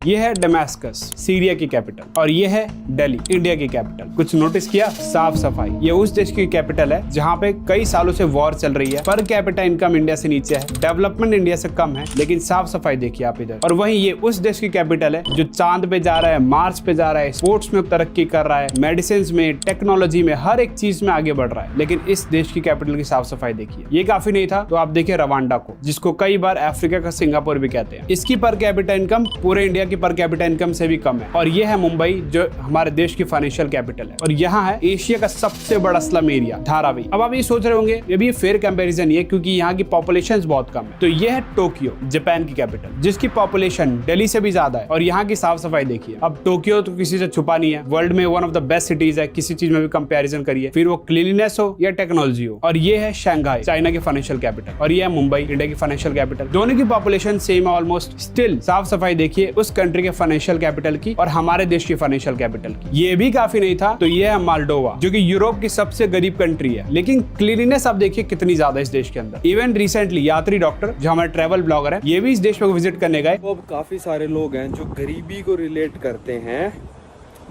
ये है डेमास्कस, सीरिया की कैपिटल, और ये है दिल्ली, इंडिया की कैपिटल। कुछ नोटिस किया? साफ सफाई। ये उस देश की कैपिटल है जहाँ पे कई सालों से वॉर चल रही है, पर कैपिटा इनकम इंडिया से नीचे है, डेवलपमेंट इंडिया से कम है, लेकिन साफ सफाई देखिए आप इधर। और वहीं ये उस देश की कैपिटल है जो चांद पे जा रहा है, मार्स पे जा रहा है, स्पोर्ट्स में तरक्की कर रहा है, मेडिसिन में, टेक्नोलॉजी में, हर एक चीज में आगे बढ़ रहा है। लेकिन इस देश की कैपिटल की साफ सफाई देखिए। ये काफी नहीं था तो आप देखिए रवांडा को, जिसको कई बार अफ्रीका का सिंगापुर भी कहते हैं। इसकी पर कैपिटा इनकम पूरे इंडिया की पर कैपिटा इनकम से भी कम है। और ये है मुंबई, जो हमारे देश की फाइनेंशियल कैपिटल है। और यहाँ है एशिया का सबसे बड़ा स्लम एरिया, धारावी। अब आप ये सोच रहे होंगे ये भी फेयर कंपैरिजन ही है क्योंकि यहाँ की पॉपुलेशन बहुत कम है। तो ये है टोक्यो, जापान की कैपिटल, जिसकी पॉपुलेशन दिल्ली से भी ज्यादा है। और यहाँ की साफ सफाई देखिए। अब टोक्यो तो किसी से छुपा नहीं है, वर्ल्ड में one of the best cities है, किसी चीज में भी कंपैरिजन करिए, फिर वो क्लीनलीनेस हो या टेक्नोलॉजी हो। और ये है शंघाई, चाइना की फाइनेंशियल कैपिटल, और ये है मुंबई, इंडिया की फाइनेंशियल कैपिटल। दोनों की पॉपुलेशन सेम है ऑलमोस्ट, स्टिल साफ सफाई देखिए उस कंट्री के फाइनेंशियल कैपिटल की और हमारे देश की फाइनेंशियल कैपिटल की। ये भी काफी नहीं था तो ये है मालडोवा, जो कि यूरोप की सबसे गरीब कंट्री है, लेकिन क्लीनलीनेस आप देखिए कितनी ज्यादा इस देश के अंदर। इवन रिसेंटली यात्री डॉक्टर, जो हमारे ट्रैवल ब्लॉगर है, ये भी इस देश को विजिट करने गए। अब काफी सारे लोग हैं जो गरीबी को रिलेट करते हैं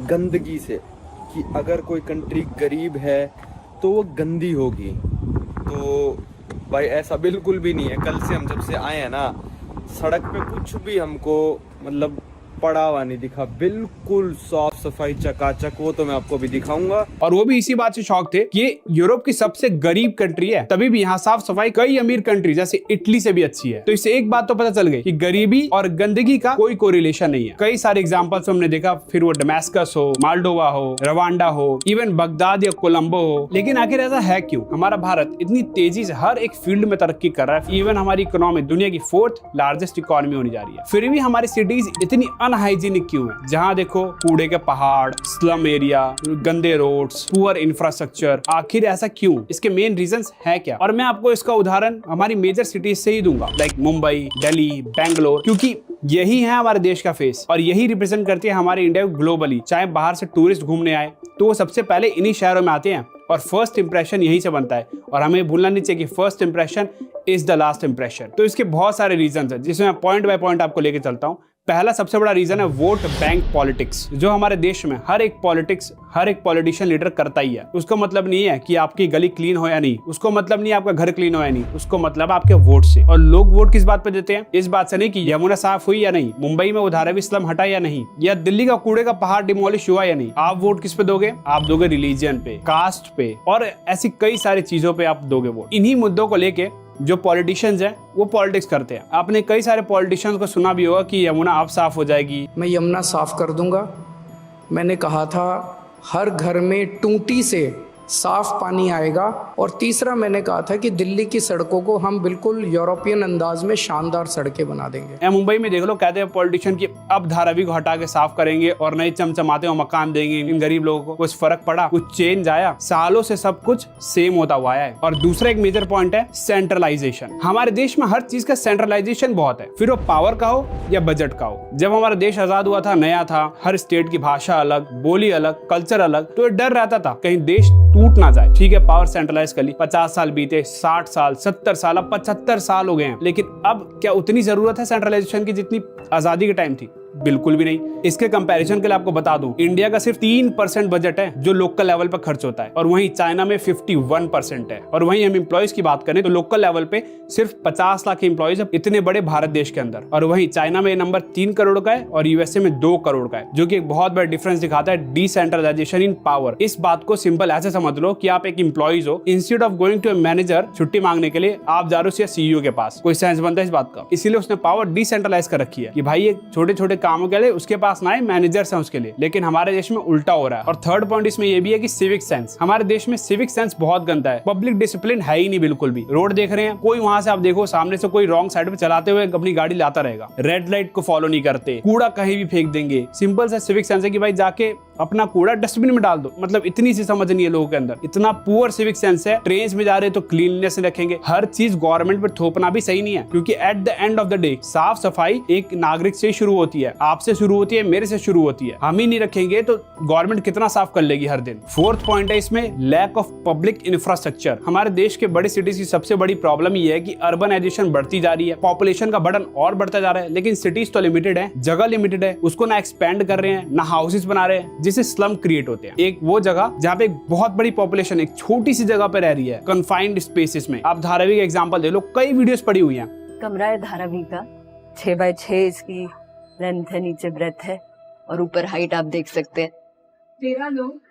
गंदगी से, कि अगर कोई कंट्री गरीब है तो वो गंदी होगी। तो भाई ऐसा बिल्कुल भी नहीं है। कल से हम जब से आए हैं ना, सड़क पे कुछ भी हमको मतलब पड़ा हुआ नहीं दिखा, बिल्कुल साफ सफाई चकाचक। वो तो मैं आपको भी दिखाऊंगा। और वो भी इसी बात से शौक थे कि ये यूरोप की सबसे गरीब कंट्री है, तभी भी यहाँ साफ सफाई कई अमीर कंट्री जैसे इटली से भी अच्छी है। तो इससे एक बात तो पता चल गई कि गरीबी और गंदगी का कोई कोरिलेशन नहीं है। कई सारे एग्जांपल्स हमने देखा, फिर वो डेमास्कस हो, मालडोवा हो, रवांडा हो, इवन बगदाद या कोलंबो हो। लेकिन आखिर ऐसा है क्यों? हमारा भारत इतनी तेजी से हर एक फील्ड में तरक्की कर रहा है, इवन हमारी इकोनॉमी दुनिया की 4th लार्जेस्ट इकोनॉमी होने जा रही है, फिर भी हमारी सिटीज इतनी अनहाइजीनिक क्यों है? जहाँ देखो कूड़े के पहाड़, स्लम एरिया, गंदे रोड्स, पुअर इंफ्रास्ट्रक्चर। आखिर ऐसा क्यों? इसके मेन रीजंस है क्या? और मैं आपको इसका उदाहरण हमारी मेजर सिटीज से ही दूंगा, लाइक मुंबई, दिल्ली, बेंगलोर, क्योंकि यही है हमारे देश का फेस और यही रिप्रेजेंट करती है हमारे इंडिया को ग्लोबली। चाहे बाहर से टूरिस्ट घूमने आए तो वो सबसे पहले इन्हीं शहरों में आते हैं और फर्स्ट इंप्रेशन यहीं से बनता है। और हमें भूलना नहीं चाहिए कि first impression is the last impression. तो इसके बहुत सारे रीजंस हैं, जिसमें मैं पॉइंट बाय पॉइंट आपको लेके चलता हूँ। पहला सबसे बड़ा रीजन है वोट बैंक पॉलिटिक्स, जो हमारे देश में हर एक पॉलिटिशियन लीडर करता ही है। उसको मतलब नहीं है कि आपकी गली क्लीन हो या नहीं, उसको मतलब नहीं है आपका घर क्लीन हो या नहीं, उसको मतलब आपके वोट से। और लोग वोट किस बात पे देते हैं? इस बात से नहीं कि यमुना साफ हुई या नहीं, मुंबई में वो धारावी स्लम हटा या नहीं, या दिल्ली का कूड़े का पहाड़ डिमोलिश हुआ या नहीं। आप वोट किस पे दोगे? आप दोगे रिलीजन पे, कास्ट पे, और ऐसी कई सारी चीजों पे आप दोगे वोट। इन्हीं मुद्दों को लेके जो पॉलिटिशियंस हैं वो पॉलिटिक्स करते हैं। आपने कई सारे पॉलिटिशियंस को सुना भी होगा कि यमुना अब साफ हो जाएगी, मैं यमुना साफ कर दूंगा। मैंने कहा था हर घर में टूटी से साफ पानी आएगा। और तीसरा मैंने कहा था कि दिल्ली की सड़कों को हम बिल्कुल यूरोपियन अंदाज में शानदार सड़कें बना देंगे। मुंबई में देख लो, कहते हैं पॉलिटिशियन कि अब धारावी को हटा के साफ करेंगे और नए चमचमाते हुए मकान देंगे इन गरीब लोगों को। कुछ फर्क पड़ा? कुछ चेंज आया? सालों से सब कुछ सेम होता हुआ है। और दूसरा एक मेजर पॉइंट है सेंट्रलाइजेशन। हमारे देश में हर चीज का सेंट्रलाइजेशन बहुत है, फिर वो पावर का हो या बजट का हो। जब हमारा देश आजाद हुआ था, नया था, हर स्टेट की भाषा अलग, बोली अलग, कल्चर अलग, तो डर रहता था कहीं देश टूट ना जाए। ठीक है, पावर सेंट्रलाइज कर ली, 50 साल बीते, 60 साल, 70 साल, अब 75 साल हो गए हैं। लेकिन अब क्या उतनी जरूरत है सेंट्रलाइजेशन की जितनी आजादी के टाइम थी? बिल्कुल भी नहीं। इसके कंपैरिजन के लिए आपको बता दूं, इंडिया का सिर्फ 3% बजट है जो लोकल लेवल पर खर्च होता है, और वहीं चाइना में 51% है। और वहीं हम एम्प्लॉइज की बात करें तो लोकल लेवल पे सिर्फ 50 लाख एम्प्लॉइज है इतने बड़े भारत देश के अंदर। और वहीं चाइना में नंबर 3 करोड़ का है और यूएसए में 2 करोड़ का है, जो कि एक बहुत बड़ा डिफरेंस दिखाता है डिसेंट्रलाइजेशन इन पावर। इस बात को सिंपल ऐसे समझ लो कि आप एक एम्प्लॉइज हो, instead of going to a manager छुट्टी मांगने के लिए आप जा रहे हो सीईओ के पास। कोई सेंस बनता है इस बात का? इसीलिए उसने पावर डिसेंट्रलाइज कर रखी है कि भाई ये छोटे छोटे कामों के लिए उसके पास ना है, मैनेजर्स हैं उसके लिए। लेकिन हमारे देश में उल्टा हो रहा है। और थर्ड पॉइंट इसमें ये भी है कि सिविक सेंस। हमारे देश में सिविक सेंस बहुत गंदा है, पब्लिक डिसिप्लिन है ही नहीं बिल्कुल भी। रोड देख रहे हैं, कोई वहां से आप देखो सामने से कोई रॉन्ग साइड पे चलाते हुए अपनी गाड़ी लाता रहेगा, रेड लाइट को फॉलो नहीं करते, कूड़ा कहीं भी फेंक देंगे। सिंपल सा सिविक सेंस है कि भाई जाके अपना कूड़ा डस्टबिन में डाल दो। मतलब इतनी सी समझ नहीं है लोगों के अंदर, इतना पुअर सिविक सेंस है। ट्रेन में जा रहे तो क्लीननेस रखेंगे, हर चीज गवर्नमेंट पर थोपना भी सही नहीं है, क्योंकि at the end of the day साफ सफाई एक नागरिक से शुरू होती है, आपसे शुरू होती है, मेरे से शुरू होती है। हम ही नहीं रखेंगे तो गवर्नमेंट कितना साफ कर लेगी हर दिन। फोर्थ पॉइंट है इसमें लैक ऑफ पब्लिक इंफ्रास्ट्रक्चर। हमारे देश के बड़े सिटीज की सबसे बड़ी प्रॉब्लम ये है कि अर्बनाइजेशन बढ़ती जा रही है, पॉपुलेशन का बर्डन और बढ़ता जा रहा है, लेकिन सिटीज तो लिमिटेड है, जगह लिमिटेड है, उसको ना एक्सपेंड कर रहे हैं, ना हाउसेस बना रहे हैं, जिससे स्लम क्रिएट होते हैं। एक वो जगह जहाँ पे एक बहुत बड़ी पॉपुलेशन एक छोटी सी जगह पे रह रही है, कन्फाइंड स्पेसेस में। आप धारावी का एग्जांपल दे लो, कई वीडियोस पड़ी हुई हैं। कमरा है धारावी का, 6x6 इसकी लेंथ है, नीचे ब्रेथ है और ऊपर हाइट आप देख सकते हैं। 13 लोग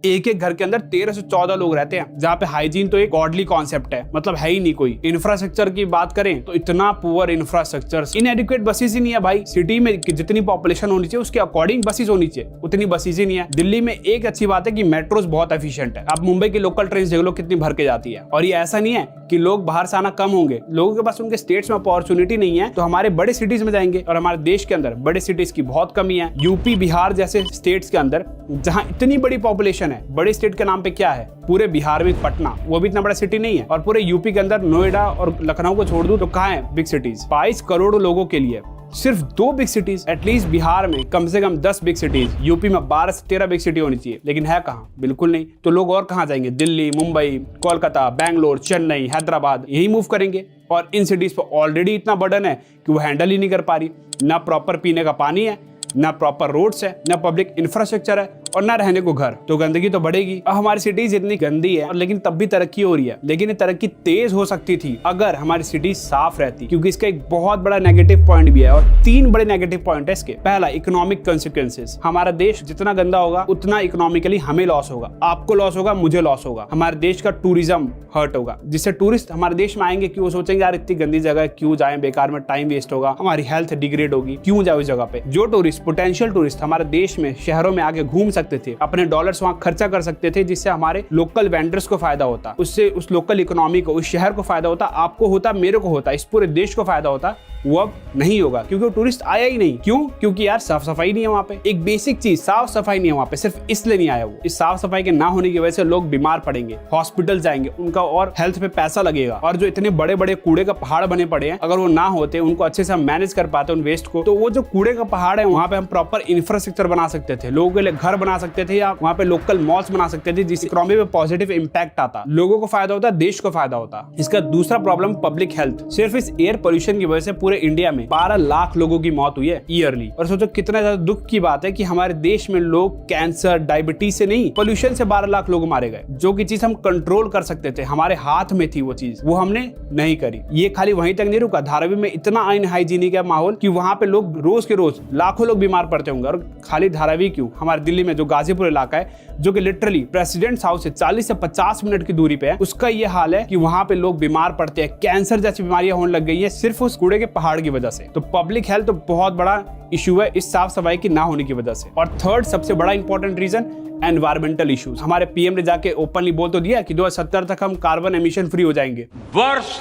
एक एक घर के अंदर 13 से 14 लोग रहते हैं, जहाँ पे हाइजीन तो एक गॉडली कॉन्सेप्ट है, मतलब है ही नहीं कोई। इंफ्रास्ट्रक्चर की बात करें तो इतना पुअर इंफ्रास्ट्रक्चर, इनएडिक्वेट बसेस ही नहीं है भाई। सिटी में जितनी पॉपुलेशन होनी चाहिए उसके अकॉर्डिंग बसेस होनी चाहिए, उतनी बसेस ही नहीं है। दिल्ली में एक अच्छी बात है कि मेट्रोस बहुत एफिशिएंट है। आप मुंबई की लोकल ट्रेन देख लो कितनी भर के जाती है। और ये ऐसा नहीं है कि लोग बाहर से आना कम होंगे, लोगों के पास उनके स्टेट्स में अपॉर्चुनिटी नहीं है तो हमारे बड़े सिटीज में जाएंगे, और हमारे देश के अंदर बड़े सिटीज की बहुत कमी है। यूपी बिहार जैसे स्टेट्स के अंदर जहाँ इतनी बड़ी पॉपुलेशन है, बड़े स्टेट के नाम पे क्या है? पूरे बिहार में पटना, वो भी इतना बड़ा सिटी नहीं है। और पूरे यूपी के अंदर नोएडा और लखनऊ को छोड़ दूं तो कहाँ है बिग सिटीज? 22 करोड़ लोगों के लिए सिर्फ 2 बिग सिटीज। एटलीस्ट बिहार में कम से कम 10 बिग सिटीज, यूपी में 12 से 13 बिग सिटी होनी चाहिए, लेकिन है कहाँ? बिल्कुल नहीं। तो लोग और कहाँ जाएंगे? दिल्ली, मुंबई, कोलकाता, बैंगलोर, चेन्नई, हैदराबाद, यही मूव करेंगे। और इन सिटीज पर ऑलरेडी इतना बर्डन है कि वो हैंडल ही नहीं कर पा रही। ना प्रॉपर पीने का पानी है, ना प्रॉपर रोड्स है, ना पब्लिक इंफ्रास्ट्रक्चर है, और ना रहने को घर। तो गंदगी तो बढ़ेगी। अब हमारी सिटीज इतनी गंदी है, और लेकिन तब भी तरक्की हो रही है। लेकिन ये तरक्की तेज हो सकती थी अगर हमारी सिटी साफ रहती, क्योंकि इसका एक बहुत बड़ा नेगेटिव पॉइंट भी है, और 3 बड़े नेगेटिव पॉइंट है इसके। पहला, इकोनॉमिक कॉन्सिक्वेंसेस। हमारा देश जितना गंदा होगा उतना इकोनॉमिकली हमें लॉस होगा, आपको लॉस होगा, मुझे लॉस होगा। हमारे देश का टूरिज्म हर्ट होगा, जिससे टूरिस्ट हमारे देश में आएंगे कि वो सोचेंगे यार इतनी गंदी जगह है, क्यों जाएं, बेकार में टाइम वेस्ट होगा, हमारी हेल्थ डिग्रेड होगी, क्यों जाए उस जगह पे। जो टूरिस्ट, पोटेंशियल टूरिस्ट हमारे देश में शहरों में आके घूम सकते थे, अपने डॉलर्स वहां खर्चा कर सकते थे, जिससे हमारे लोकल वेंडर्स को फायदा होता, उससे उस लोकल इकोनॉमी को, उस शहर को फायदा होता, आपको होता, मेरे को होता, इस पूरे देश को फायदा होता। वो अब नहीं होगा, क्योंकि वो टूरिस्ट आया ही नहीं। क्यों? क्योंकि यार साफ सफाई नहीं है वहाँ पे। एक बेसिक चीज, साफ सफाई नहीं है वहाँ पे, सिर्फ इसलिए नहीं आया वो। इस साफ सफाई के ना होने की वजह से लोग बीमार पड़ेंगे, हॉस्पिटल जाएंगे, उनका और हेल्थ पे पैसा लगेगा। और जो इतने बड़े बड़े कूड़े का पहाड़ बने पड़े हैं, अगर वो ना होते, उनको अच्छे से हम मैनेज कर पाते उन वेस्ट को, तो वो जो कूड़े का पहाड़ है वहाँ पे हम प्रॉपर इंफ्रास्ट्रक्चर बना सकते थे, लोगों के लिए घर बना सकते थे, या वहाँ पे लोकल मॉल्स बना सकते थे, जिससे इकोनॉमी पे पॉजिटिव इंपैक्ट आता, लोगों को फायदा होता, देश को फायदा होता। इसका दूसरा प्रॉब्लम पब्लिक हेल्थ। सिर्फ इस एयर पोल्यूशन की वजह से पूरे इंडिया में 12 लाख लोगों की मौत हुई है ईयरली। और सोचो कितना ज्यादा दुख की बात है कि हमारे देश में लोग कैंसर, डायबिटीज से नहीं, पोल्यूशन से 12 लाख लोग मारे गए। जो की चीज हम कंट्रोल कर सकते थे, हमारे हाथ में थी वो चीज, वो हमने नहीं करी। ये खाली वहीं तक नहीं रुका, धारावी में इतना अनहाइजीनिक है माहौल कि वहां पे लोग रोज के रोज लाखों लोग बीमार पड़ते होंगे। और खाली धारावी क्यों, हमारे दिल्ली में जो गाजीपुर इलाका है, जो कि लिटरली प्रेसिडेंट्स हाउस से 40 से 50 मिनट की दूरी पे है, उसका ये हाल है कि वहां पे लोग बीमार पड़ते हैं, कैंसर जैसी बीमारियां होने लग गई है सिर्फ उस कूड़े के पहाड़ की वजह से। तो पब्लिक हेल्थ तो बहुत बड़ा इशू है इस साफ सफाई की ना होने की वजह से। और थर्ड सबसे बड़ा इंपॉर्टेंट रीजन, एनवायरमेंटल इश्यूज। हमारे पीएम ने जाके ओपनली बोल तो दिया कि 2070 तक हम कार्बन एमिशन फ्री हो जाएंगे। वर्ष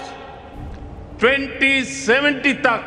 2070 तक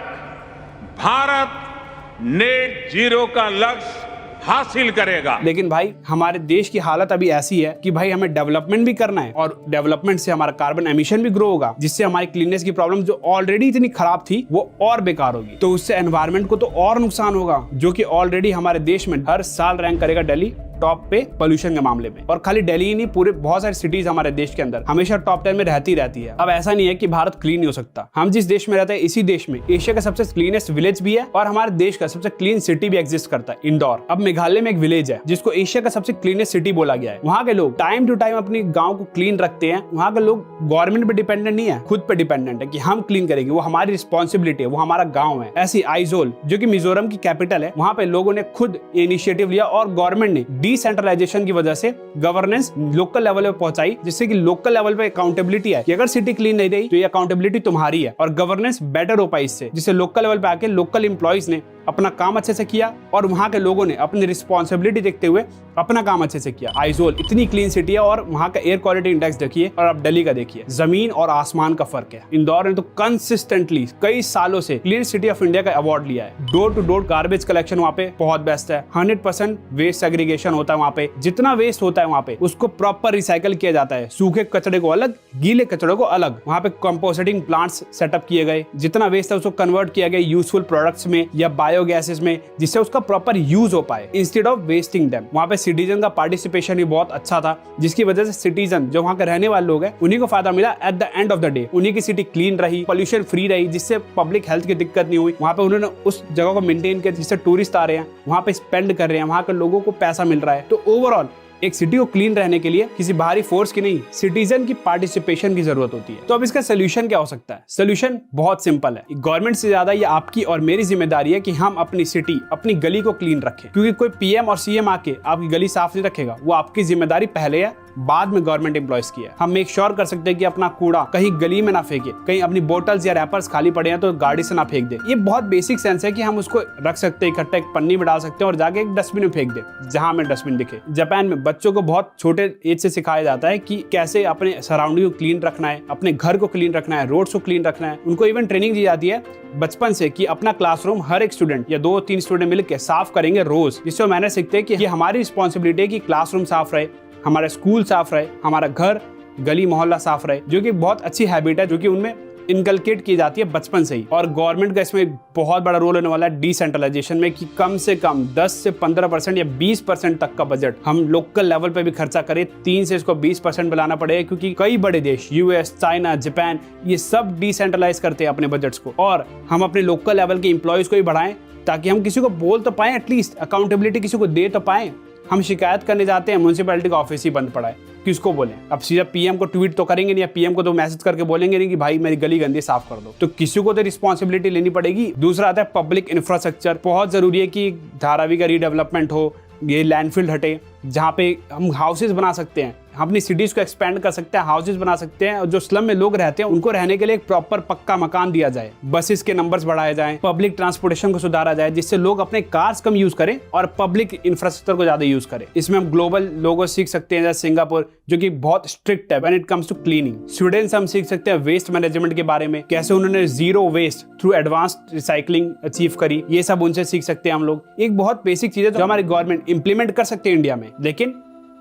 भारत नेट जीरो का लक्ष्य हासिल करेगा। लेकिन भाई हमारे देश की हालत अभी ऐसी है कि भाई हमें डेवलपमेंट भी करना है, और डेवलपमेंट से हमारा कार्बन एमिशन भी ग्रो होगा, जिससे हमारी क्लीननेस की प्रॉब्लम जो ऑलरेडी इतनी खराब थी वो और बेकार होगी। तो उससे एनवायरनमेंट को तो और नुकसान होगा, जो कि ऑलरेडी हमारे देश में हर साल रैंक करेगा दिल्ली टॉप पे पोल्यूशन के मामले में। और खाली दिल्ली ही नहीं, पूरे बहुत सारी सिटीज हमारे देश के अंदर हमेशा टॉप 10 में रहती है। अब ऐसा नहीं है कि भारत क्लीन नहीं हो सकता। हम जिस देश में रहते हैं, इसी देश में एशिया का सबसे क्लीनेस्ट विलेज भी है, और हमारे देश का सबसे क्लीन सिटी भी एग्जिस्ट करता है, इंदौर। अब मेघालय में एक विलेज है जिसको एशिया का सबसे क्लीनेस्ट सिटी बोला गया है। वहाँ के लोग टाइम टू टाइम अपनी गाँव को क्लीन रखते हैं। वहाँ के लोग गवर्नमेंट पे डिपेंडेंट नहीं है, खुद पे डिपेंडेंट है कि हम क्लीन करेंगे, वो हमारी रिस्पॉन्सिबिलिटी है, वो हमारा गाँव है। ऐसी आइजोल, जो कि मिजोरम की कैपिटल है, वहाँ पे लोगों ने खुद इनिशिएटिव लिया, और गवर्नमेंट ने डिसेंट्रलाइजेशन की वजह से गवर्नेंस लोकल लेवल पे पहुंचाई, जिससे कि लोकल लेवल पे अकाउंटेबिलिटी है कि अगर सिटी क्लीन नहीं रही तो ये अकाउंटेबिलिटी तुम्हारी है, और गवर्नेंस बेटर हो पाई इससे, जिससे लोकल लेवल पे आके लोकल एम्प्लॉइज ने अपना काम अच्छे से किया और वहाँ के लोगों ने अपनी रिस्पॉन्सिबिलिटी देखते हुए अपना काम अच्छे से किया। आइजोल इतनी क्लीन सिटी है और वहाँ का एयर क्वालिटी इंडेक्स देखिए और अब दिल्ली का देखिए, जमीन और आसमान का फर्क है। इंदौर ने तो कंसिस्टेंटली कई सालों से क्लीन सिटी ऑफ इंडिया का अवार्ड लिया है। Door to door garbage collection वहाँ पे बहुत बेस्ट है। 100% वेस्ट सेग्रीगेशन होता है वहाँ पे। जितना वेस्ट होता है वहाँ पे उसको प्रॉपर रिसाइकल किया जाता है। सूखे कचरे को अलग, गीले कचरे को अलग। वहाँ पे कंपोस्टिंग प्लांट्स सेटअप किए गए। जितना वेस्ट है उसको कन्वर्ट किया गया यूजफुल प्रोडक्ट्स में या बायोगैसेस में, जिससे उसका प्रॉपर यूज हो पाए इंस्टेड ऑफ वेस्टिंग देम। वहाँ पे सिटीजन का पार्टिसिपेशन भी बहुत अच्छा था, जिसकी वजह से सिटीजन जो वहाँ के रहने वाले लोग हैं उन्हीं को फायदा मिला। At the end of the day उन्हीं की सिटी क्लीन रही, पोल्यूशन फ्री रही, जिससे पब्लिक हेल्थ की दिक्कत नहीं हुई। वहाँ पे उन्होंने उस जगह को मेंटेन किया जिससे टूरिस्ट आ रहे हैं, वहाँ पे स्पेंड कर रहे हैं, वहाँ के लोगों को पैसा मिल रहा है। तो ओवरऑल एक सिटी को क्लीन रहने के लिए किसी बाहरी फोर्स की नहीं, सिटीजन की पार्टिसिपेशन की जरूरत होती है। तो अब इसका सोल्यूशन क्या हो सकता है? सोल्यूशन बहुत सिंपल है। गवर्नमेंट से ज्यादा ये आपकी और मेरी जिम्मेदारी है कि हम अपनी सिटी, अपनी गली को क्लीन रखें, क्योंकि कोई पीएम और सीएम आके आपकी गली साफ नहीं रखेगा। वो आपकी जिम्मेदारी पहले है, बाद में गवर्नमेंट एम्प्लॉयज की है। हम मेक श्योर कर सकते हैं कि अपना कूड़ा कहीं गली में ना फेंके, कहीं अपनी बोतल्स या रैपर्स खाली पड़े हैं तो गाड़ी से ना फेंक दे। ये बहुत बेसिक सेंस है कि हम उसको रख सकते हैं, इकट्ठा एक पन्नी में डाल सकते हैं और जाके एक डस्टबिन में फेंक दे, जहां में डस्टबिन दिखे। जापान में बच्चों को बहुत छोटे एज से सिखाया जाता है कि कैसे अपने सराउंडिंग को क्लीन रखना है, अपने घर को क्लीन रखना है, रोड्स को क्लीन रखना है। उनको इवन ट्रेनिंग दी जाती है बचपन से कि अपना क्लासरूम हर एक स्टूडेंट या 2-3 स्टूडेंट मिलकर साफ करेंगे रोज, जिससे वो मैंने सीखते हैं कि ये हमारी रिस्पॉन्सिबिलिटी है कि क्लासरूम साफ रहे, हमारा स्कूल साफ रहे, हमारा घर गली मोहल्ला साफ रहे, जो कि बहुत अच्छी हैबिट है जो कि उनमें इनकलकेट की जाती है बचपन से ही। और गवर्नमेंट का इसमें बहुत बड़ा रोल होने वाला है डिसेंट्रलाइजेशन में, कि कम से कम 10 से 15% या 20% तक का बजट हम लोकल लेवल पे भी खर्चा करें। 3 से इसको 20% बनाना पड़ेगा, क्योंकि कई बड़े देश यूएस, चाइना, जापान ये सब डिसेंट्रलाइज करते हैं अपने बजट्स को। और हम अपने लोकल लेवल के एम्प्लॉयज को भी बढ़ाएं ताकि हम किसी को बोल तो पाए, एटलीस्ट अकाउंटेबिलिटी किसी को दे तो पाए। हम शिकायत करने जाते हैं, म्युनिसिपैलिटी का ऑफिस ही बंद पड़ा है, किसको बोलें? अब सीधा पीएम को ट्वीट तो करेंगे नहीं, या पीएम को तो मैसेज करके बोलेंगे नहीं कि भाई मेरी गली गंदी साफ कर दो। तो किसी को तो रिस्पॉन्सिबिलिटी लेनी पड़ेगी। दूसरा आता है पब्लिक इंफ्रास्ट्रक्चर। बहुत जरूरी है कि धारावी का रीडेवलपमेंट हो, ये लैंडफिल हटे, जहाँ पे हम हाउसेज बना सकते हैं, हम अपनी सिटीज को एक्सपेंड कर सकते हैं, हाउसेज बना सकते हैं। और जो स्लम में लोग रहते हैं उनको रहने के लिए एक प्रॉपर पक्का मकान दिया जाए, बसेस के नंबर्स बढ़ाए जाएं, पब्लिक ट्रांसपोर्टेशन को सुधारा जाए, जिससे लोग अपने कार्स कम यूज करें और पब्लिक इंफ्रास्ट्रक्चर को ज्यादा यूज करें। इसमें हम ग्लोबल लोगों सीख सकते हैं, जैसे सिंगापुर जो कि बहुत स्ट्रिक्ट है when it comes to cleaning. Sweden से हम सीख सकते हैं वेस्ट मैनेजमेंट के बारे में, कैसे उन्होंने zero waste through advanced recycling achieve करी। ये सब उनसे सीख सकते हैं हम लोग। एक बहुत बेसिक चीज है जो हमारी गवर्नमेंट इंप्लीमेंट कर सकते हैं इंडिया में, लेकिन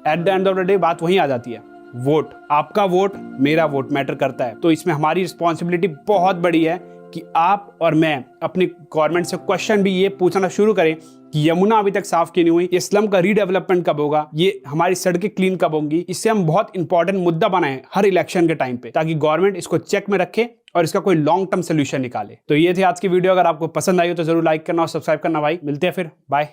at the end of the day बात वहीं आ जाती है, वोट। आपका वोट, मेरा वोट मैटर करता है। तो इसमें हमारी रिस्पॉन्सिबिलिटी बहुत बड़ी है कि आप और मैं अपनी गवर्नमेंट से क्वेश्चन भी ये पूछना शुरू करें कि यमुना अभी तक साफ क्यों नहीं हुई, ये स्लम का रीडेवलपमेंट कब होगा, ये हमारी सड़कें क्लीन कब होंगी। इससे हम बहुत इंपॉर्टेंट मुद्दा बनाएं हर इलेक्शन के टाइम पे, ताकि गवर्नमेंट इसको चेक में रखे और इसका कोई लॉन्ग टर्म सोल्यूशन निकाले। तो ये थी आज की वीडियो। अगर आपको पसंद आई हो तो जरूर लाइक करना और सब्सक्राइब करना भाई। मिलते हैं फिर, बाय।